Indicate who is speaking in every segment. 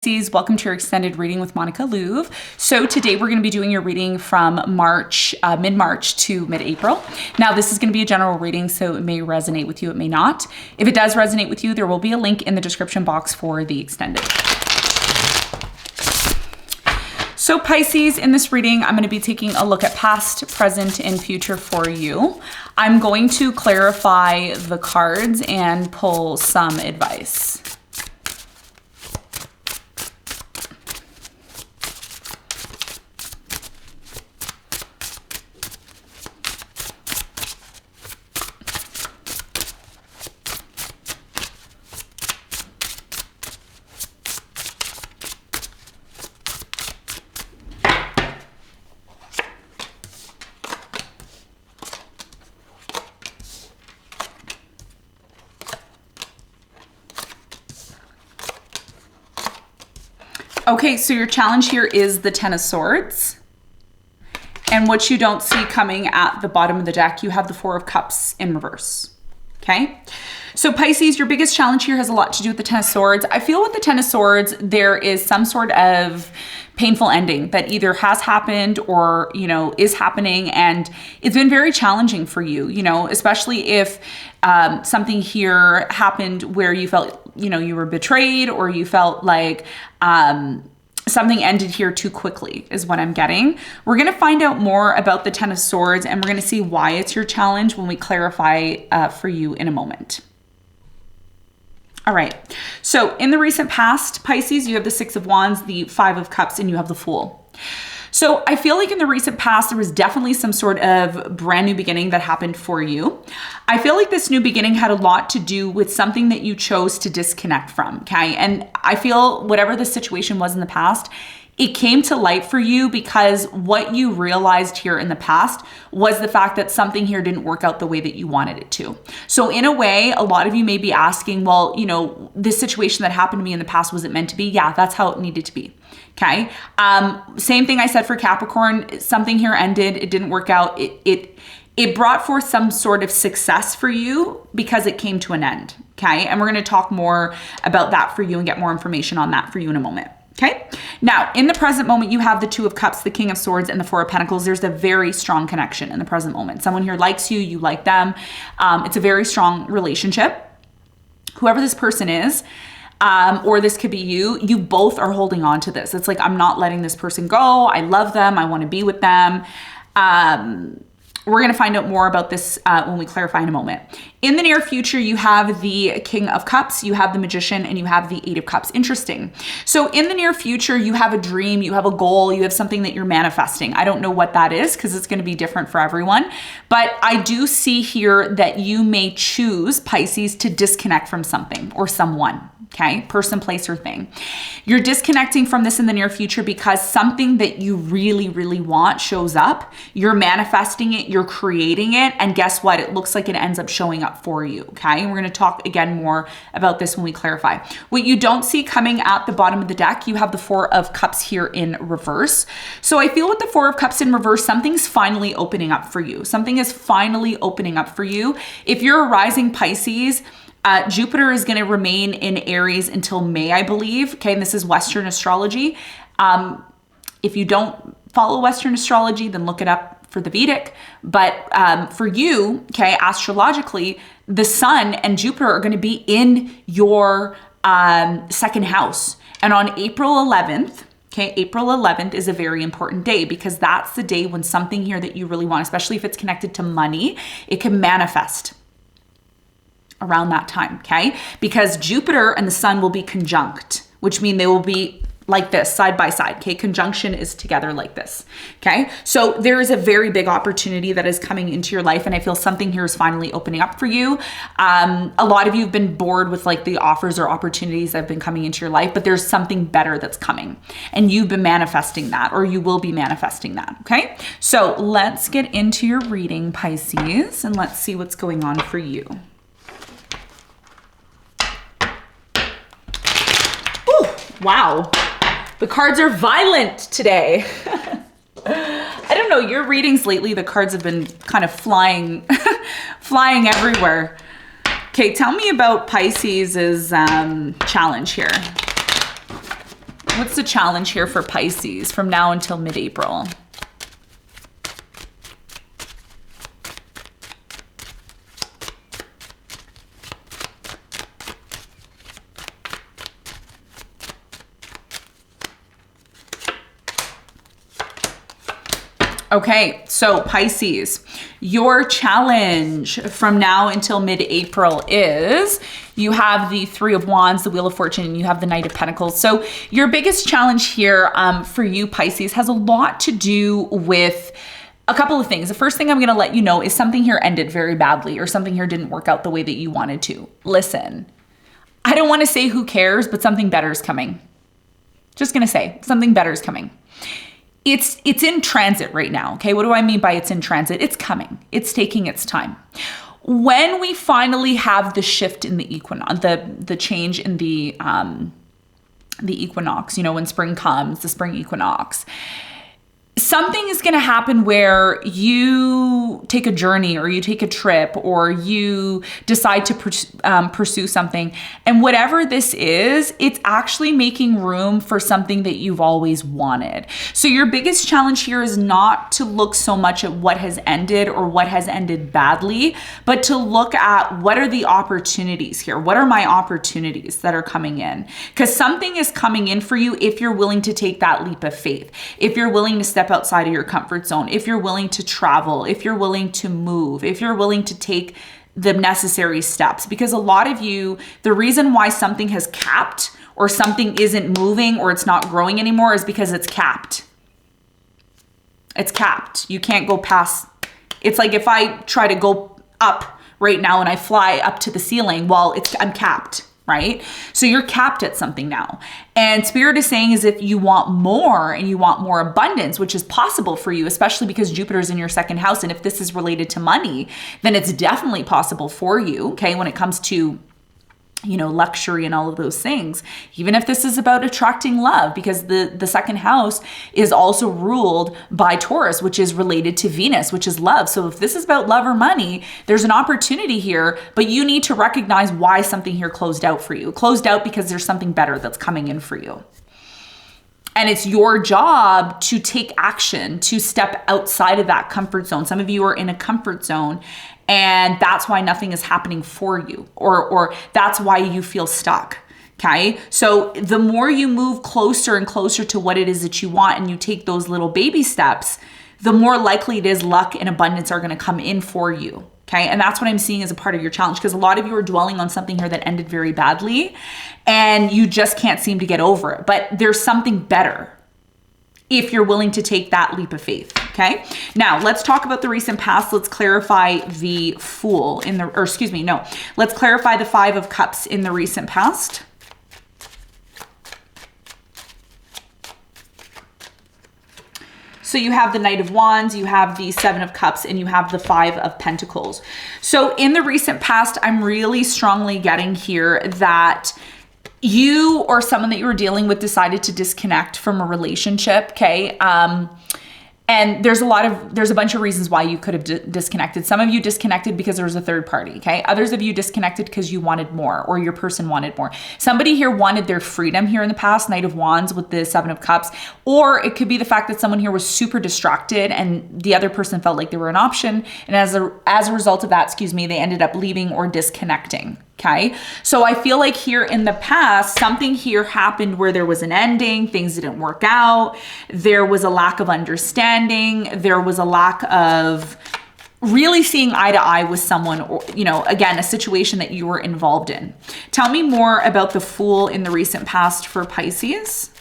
Speaker 1: Welcome to your extended reading with Monica Louv. So today we're going to be doing your reading from mid-March to mid-April. Now this is going to be a general reading, so it may resonate with you, it may not. If it does resonate with you, there will be a link in the description box for the extended. So Pisces, in this reading, I'm going to be taking a look at past, present, and future for you. I'm going to clarify the cards and pull some advice. Okay, so your challenge here is the Ten of Swords. And what you don't see coming at the bottom of the deck, you have the Four of Cups in reverse. Okay? So Pisces, your biggest challenge here has a lot to do with the Ten of Swords. I feel with the Ten of Swords, there is some sort of painful ending that either has happened or, is happening. And it's been very challenging for you, especially if something here happened where you felt, you were betrayed, or you felt like something ended here too quickly is what I'm getting. We're going to find out more about the Ten of Swords, and we're going to see why it's your challenge when we clarify for you in a moment. All right, so in the recent past, Pisces, you have the Six of Wands, the Five of Cups, and you have the Fool. So I feel like in the recent past, there was definitely some sort of brand new beginning that happened for you. I feel like this new beginning had a lot to do with something that you chose to disconnect from, okay? And I feel whatever the situation was in the past, it came to light for you because what you realized here in the past was the fact that something here didn't work out the way that you wanted it to. So in a way, a lot of you may be asking, well, this situation that happened to me in the past, was it meant to be? Yeah, that's how it needed to be. Okay. Same thing I said for Capricorn. Something here ended. It didn't work out. It brought forth some sort of success for you because it came to an end. Okay. And we're going to talk more about that for you and get more information on that for you in a moment. Okay. Now, in the present moment, you have the Two of Cups, the King of Swords, and the Four of Pentacles. There's a very strong connection in the present moment. Someone here likes you, you like them. It's a very strong relationship. Whoever this person is, or this could be you both are holding on to this. It's like, I'm not letting this person go. I love them. I want to be with them. We're going to find out more about this when we clarify in a moment. In the near future, you have the King of Cups, you have the Magician, and you have the Eight of Cups. Interesting. So in the near future, you have a dream, you have a goal, you have something that you're manifesting. I don't know what that is because it's going to be different for everyone. But I do see here that you may choose, Pisces, to disconnect from something or someone. Okay, person, place, or thing. You're disconnecting from this in the near future because something that you really, really want shows up. You're manifesting it, you're creating it, and guess what? It looks like it ends up showing up for you, okay? And we're gonna talk again more about this when we clarify. What you don't see coming at the bottom of the deck, you have the Four of Cups here in reverse. So I feel with the Four of Cups in reverse, something's finally opening up for you. Something is finally opening up for you. If you're a rising Pisces, Jupiter is going to remain in Aries until May, I believe. Okay, and this is Western astrology. If you don't follow Western astrology, then look it up for the Vedic. But for you, okay, astrologically, the Sun and Jupiter are going to be in your second house. And on April 11th, okay, April 11th is a very important day because that's the day when something here that you really want, especially if it's connected to money, it can manifest around that time, okay? Because Jupiter and the Sun will be conjunct, which means they will be like this, side by side, okay? Conjunction is together like this, okay? So there is a very big opportunity that is coming into your life, and I feel something here is finally opening up for you. A lot of you have been bored with like the offers or opportunities that have been coming into your life, but there's something better that's coming, and you've been manifesting that, or you will be manifesting that, okay? So let's get into your reading, Pisces, and let's see what's going on for you. Wow, the cards are violent today. I don't know, your readings lately, the cards have been kind of flying everywhere. Okay, tell me about Pisces' challenge here. What's the challenge here for Pisces from now until mid-April? Okay, so Pisces, your challenge from now until mid-April is you have the Three of Wands, the Wheel of Fortune, and you have the Knight of Pentacles. So your biggest challenge here for you, Pisces, has a lot to do with a couple of things. The first thing I'm going to let you know is something here ended very badly, or something here didn't work out the way that you wanted to. Listen, I don't want to say who cares, but something better is coming. Just going to say something better is coming. It's in transit right now. Okay. What do I mean by it's in transit? It's coming. It's taking its time. When we finally have the shift in the equinox, the change in the equinox, you know, when spring comes, the spring equinox, something is going to happen where you take a journey, or you take a trip, or you decide to pursue something. And whatever this is, it's actually making room for something that you've always wanted. So your biggest challenge here is not to look so much at what has ended or what has ended badly, but to look at what are the opportunities here? What are my opportunities that are coming in? Because something is coming in for you if you're willing to take that leap of faith, if you're willing to step outside of your comfort zone, if you're willing to travel, if you're willing to move, if you're willing to take the necessary steps. Because a lot of you, the reason why something has capped, or something isn't moving, or it's not growing anymore, is because it's capped. It's capped. You can't go past. It's like if I try to go up right now and I fly up to the ceiling, well, I'm capped. Right? So you're capped at something now. And Spirit is saying is if you want more, and you want more abundance, which is possible for you, especially because Jupiter is in your second house. And if this is related to money, then it's definitely possible for you. Okay. When it comes to, you know, luxury and all of those things, even if this is about attracting love, because the second house is also ruled by Taurus, which is related to Venus, which is love. So if this is about love or money, there's an opportunity here, but you need to recognize why something here closed out for you. It closed out because there's something better that's coming in for you. And it's your job to take action, to step outside of that comfort zone. Some of you are in a comfort zone, and that's why nothing is happening for you, or that's why you feel stuck. Okay. So the more you move closer and closer to what it is that you want, and you take those little baby steps, the more likely it is luck and abundance are going to come in for you. Okay. And that's what I'm seeing as a part of your challenge, because a lot of you are dwelling on something here that ended very badly, and you just can't seem to get over it. But there's something better if you're willing to take that leap of faith. Okay. Now let's talk about the recent past. Let's clarify the Fool let's clarify the Five of Cups in the recent past. So you have the Knight of Wands, you have the Seven of Cups, and you have the Five of Pentacles. So in the recent past, I'm really strongly getting here that you or someone that you were dealing with decided to disconnect from a relationship. Okay. And there's a bunch of reasons why you could have disconnected. Some of you disconnected because there was a third party. Okay. Others of you disconnected because you wanted more, or your person wanted more. Somebody here wanted their freedom here in the past, Knight of Wands with the Seven of Cups, or it could be the fact that someone here was super distracted and the other person felt like they were an option. And as a result of that, they ended up leaving or disconnecting. Okay. So I feel like here in the past, something here happened where there was an ending, things didn't work out. There was a lack of understanding. There was a lack of really seeing eye to eye with someone, or, you know, again, a situation that you were involved in. Tell me more about the Fool in the recent past for Pisces.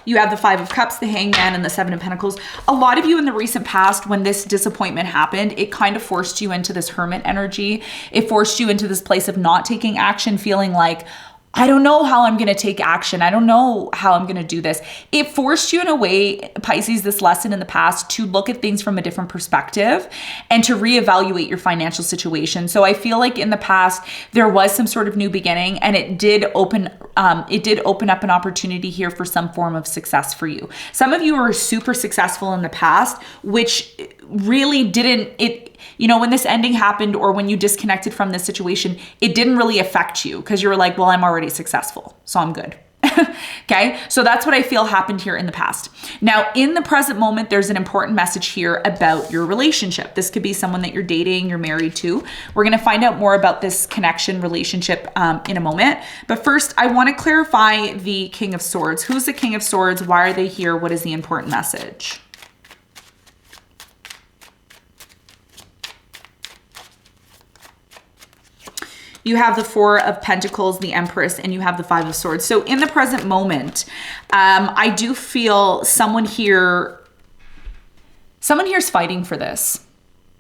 Speaker 1: You have the Five of Cups, the Hangman, and the Seven of Pentacles. A lot of you in the recent past, when this disappointment happened, it kind of forced you into this hermit energy. It forced you into this place of not taking action, feeling like, I don't know how I'm going to take action. I don't know how I'm going to do this. It forced you in a way, Pisces, this lesson in the past, to look at things from a different perspective and to reevaluate your financial situation. So I feel like in the past, there was some sort of new beginning, and it did open up an opportunity here for some form of success for you. Some of you were super successful in the past, which really you know, when this ending happened or when you disconnected from this situation, it didn't really affect you because you were like, well, I'm already successful, so I'm good. Okay, so that's what I feel happened here in the past. Now, in the present moment, there's an important message here about your relationship. This could be someone that you're dating, you're married to. We're going to find out more about this connection relationship in a moment. But first, I want to clarify the King of Swords. Who's the King of Swords? Why are they here? What is the important message? You have the Four of Pentacles, the Empress, and you have the Five of Swords. So in the present moment, I do feel someone here is fighting for this.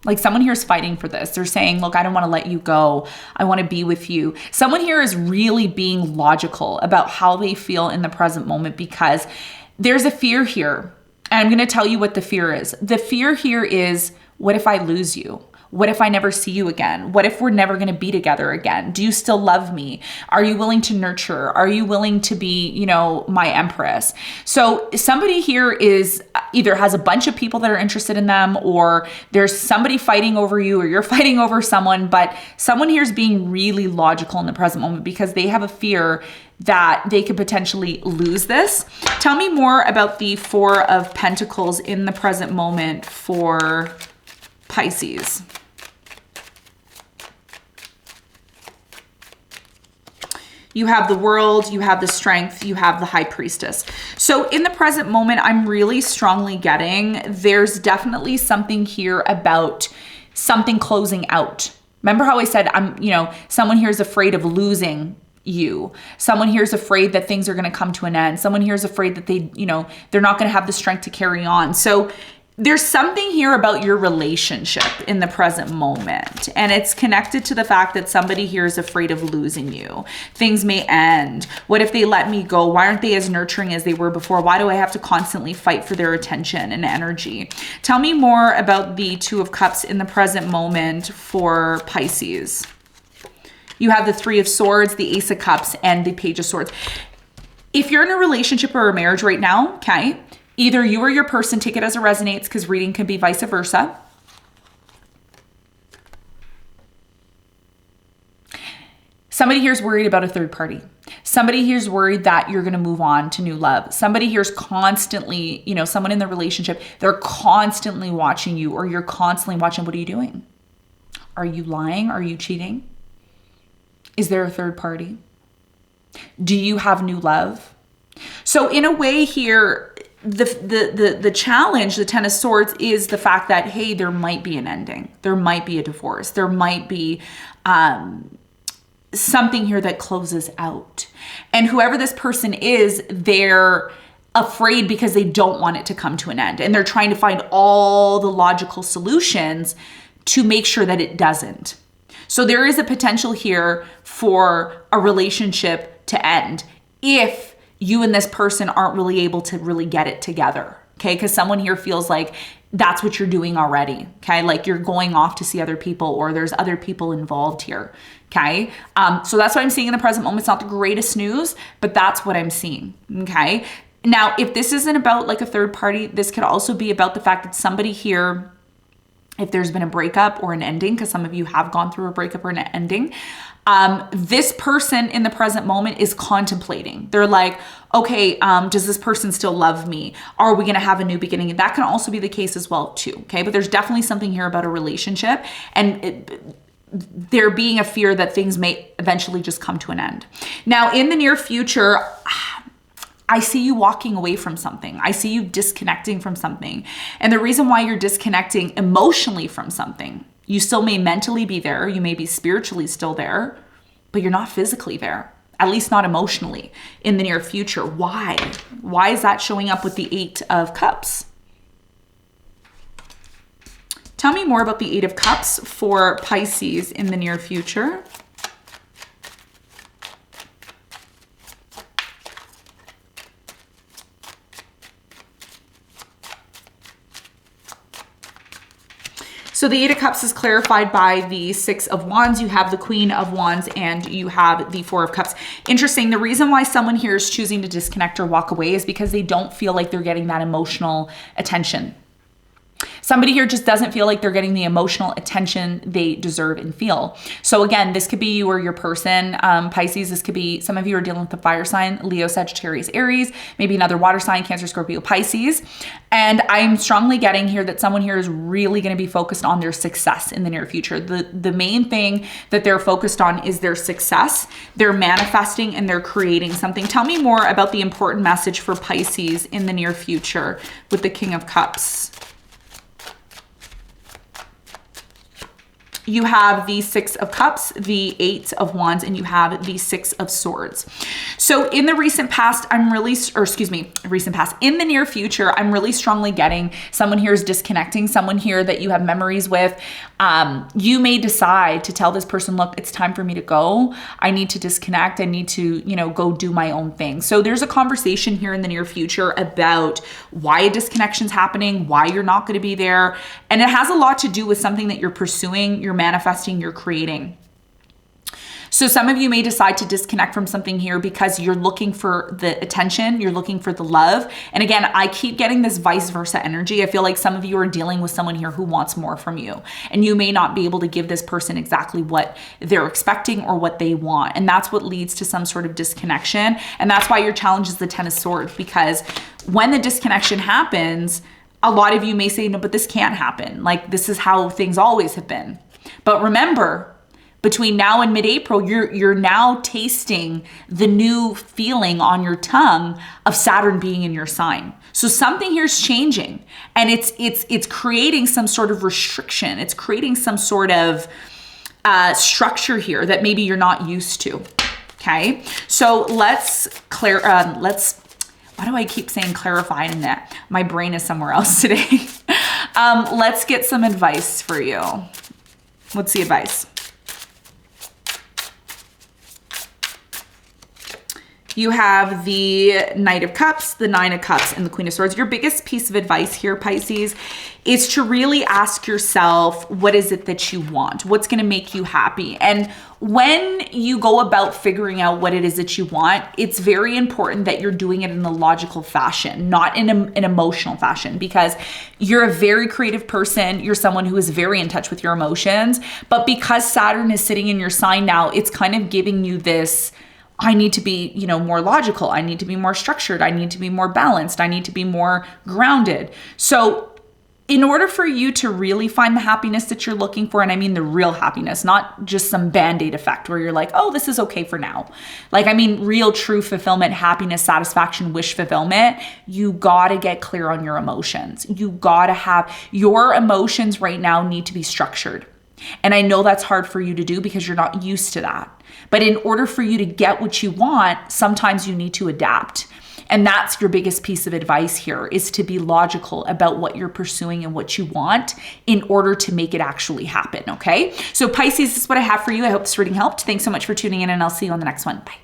Speaker 1: Like someone here is fighting for this. They're saying, look, I don't want to let you go. I want to be with you. Someone here is really being logical about how they feel in the present moment because there's a fear here. And I'm going to tell you what the fear is. The fear here is, what if I lose you? What if I never see you again? What if we're never going to be together again? Do you still love me? Are you willing to nurture? Are you willing to be, you know, my empress? So somebody here is either has a bunch of people that are interested in them, or there's somebody fighting over you, or you're fighting over someone, but someone here is being really logical in the present moment because they have a fear that they could potentially lose this. Tell me more about the Four of Pentacles in the present moment for Pisces. You have the World, you have the Strength, you have the High Priestess. So in the present moment, I'm really strongly getting there's definitely something here about something closing out. Remember how I said someone here is afraid of losing you. Someone here is afraid that things are going to come to an end. Someone here is afraid that they're not going to have the strength to carry on. So there's something here about your relationship in the present moment, and it's connected to the fact that somebody here is afraid of losing you. Things may end. What if they let me go? Why aren't they as nurturing as they were before? Why do I have to constantly fight for their attention and energy? Tell me more about the Two of Cups in the present moment for Pisces. You have the Three of Swords, the Ace of Cups, and the Page of Swords. If you're in a relationship or a marriage right now, okay, either you or your person, take it as it resonates, because reading can be vice versa. Somebody here is worried about a third party. Somebody here is worried that you're going to move on to new love. Somebody here is constantly, someone in the relationship, they're constantly watching you, or you're constantly watching. What are you doing? Are you lying? Are you cheating? Is there a third party? Do you have new love? So in a way here, the challenge, the Ten of Swords, is the fact that, hey, there might be an ending. There might be a divorce. There might be something here that closes out. And whoever this person is, they're afraid because they don't want it to come to an end. And they're trying to find all the logical solutions to make sure that it doesn't. So there is a potential here for a relationship to end if you and this person aren't really able to really get it together, okay? Because someone here feels like that's what you're doing already, okay? Like you're going off to see other people, or there's other people involved here, okay? So that's what I'm seeing in the present moment. It's not the greatest news, but that's what I'm seeing, okay? Now, if this isn't about like a third party, this could also be about the fact that somebody here, if there's been a breakup or an ending, because some of you have gone through a breakup or an ending, this person in the present moment is contemplating. They're like, okay, does this person still love me? Are we going to have a new beginning? That can also be the case as well too, okay? But there's definitely something here about a relationship, and there being a fear that things may eventually just come to an end. Now, in the near future, I see you walking away from something. I see you disconnecting from something. And the reason why you're disconnecting emotionally from something, you still may mentally be there, you may be spiritually still there, but you're not physically there, at least not emotionally in the near future. Why? Why is that showing up with the Eight of Cups? Tell me more about the Eight of Cups for Pisces in the near future. So the Eight of Cups is clarified by the Six of Wands. You have the Queen of Wands and you have the Four of Cups. Interesting. The reason why someone here is choosing to disconnect or walk away is because they don't feel like they're getting that emotional attention. Somebody here just doesn't feel like they're getting the emotional attention they deserve and feel. So again, this could be you or your person. Pisces, this could be, some of you are dealing with the fire sign, Leo, Sagittarius, Aries, maybe another water sign, Cancer, Scorpio, Pisces. And I'm strongly getting here that someone here is really going to be focused on their success in the near future. The main thing that they're focused on is their success. They're manifesting and they're creating something. Tell me more about the important message for Pisces in the near future with the King of Cups. You have the Six of Cups, the Eight of Wands, and you have the Six of Swords. So in the recent past, in the near future, I'm really strongly getting someone here is disconnecting, someone here that you have memories with. You may decide to tell this person, look, it's time for me to go. I need to disconnect. I need to, go do my own thing. So there's a conversation here in the near future about why a disconnection's happening, why you're not going to be there. And it has a lot to do with something that you're pursuing, you're manifesting, you're creating. So some of you may decide to disconnect from something here because you're looking for the attention, you're looking for the love. And again, I keep getting this vice versa energy. I feel like some of you are dealing with someone here who wants more from you, and you may not be able to give this person exactly what they're expecting or what they want. And that's what leads to some sort of disconnection. And that's why your challenge is the Ten of Swords, because when the disconnection happens, a lot of you may say, no, but this can't happen. Like, this is how things always have been. But remember, between now and mid-April, you're now tasting the new feeling on your tongue of Saturn being in your sign. So something here is changing, and it's creating some sort of restriction. It's creating some sort of structure here that maybe you're not used to. Okay, so let's why do I keep saying clarify in that? My brain is somewhere else today. Let's get some advice for you. What's the advice? You have the Knight of Cups, the Nine of Cups, and the Queen of Swords. Your biggest piece of advice here, Pisces, is to really ask yourself, what is it that you want? What's going to make you happy? And when you go about figuring out what it is that you want, it's very important that you're doing it in a logical fashion, not in an emotional fashion, because you're a very creative person. You're someone who is very in touch with your emotions. But because Saturn is sitting in your sign now, it's kind of giving you this, I need to be, more logical. I need to be more structured. I need to be more balanced. I need to be more grounded. So in order for you to really find the happiness that you're looking for, and I mean the real happiness, not just some Band-Aid effect where you're like, oh, this is okay for now. Like, I mean, real, true fulfillment, happiness, satisfaction, wish fulfillment, you gotta get clear on your emotions. You gotta have, your emotions right now need to be structured. And I know that's hard for you to do because you're not used to that. But in order for you to get what you want, sometimes you need to adapt. And that's your biggest piece of advice here, is to be logical about what you're pursuing and what you want in order to make it actually happen, okay? So Pisces, this is what I have for you. I hope this reading helped. Thanks so much for tuning in, and I'll see you on the next one. Bye.